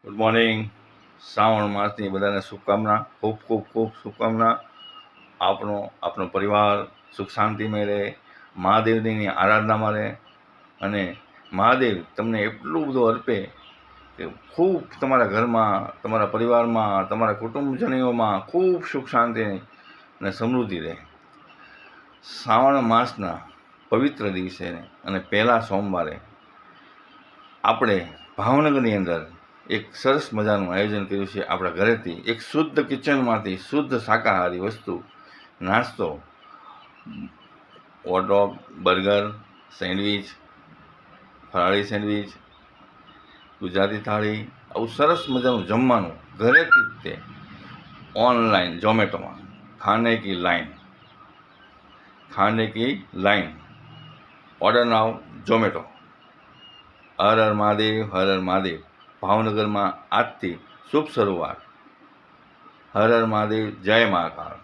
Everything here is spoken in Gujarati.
Good morning. શ્રાવણ માસની બધાને શુભકામના, ખૂબ ખૂબ ખૂબ શુભકામના. આપણો પરિવાર સુખ શાંતિમય રહે, મહાદેવની આરાધનામાં રહે અને મહાદેવ તમને એટલું બધું અર્પે કે ખૂબ તમારા ઘરમાં, તમારા પરિવારમાં, તમારા કુટુંબજનોમાં ખૂબ સુખ શાંતિ અને સમૃદ્ધિ રહે. શ્રાવણ માસના પવિત્ર દિવસે અને પહેલા સોમવારે આપણે ભાવનગરની અંદર એક સરસ મજાનું આયોજન કર્યું છે. આપણા ઘરેથી એક શુદ્ધ કિચનમાંથી શુદ્ધ શાકાહારી વસ્તુ, નાસ્તો, હોટડોગ, બર્ગર, સેન્ડવિચ, ફરાળી સેન્ડવિચ, ગુજરાતી થાળી, આવું સરસ મજાનું જમવાનું ઘરેથી જ તે ઓનલાઈન ઝોમેટોમાં ખાને કી લાઈન ઓર્ડર નાવ ઝોમેટો. હર હર મહાદેવ, હર હર મહાદેવ. ભાવનગરમાં આજથી શુભ શરૂઆત. હર હર મહાદેવ, જય મહાકાળ.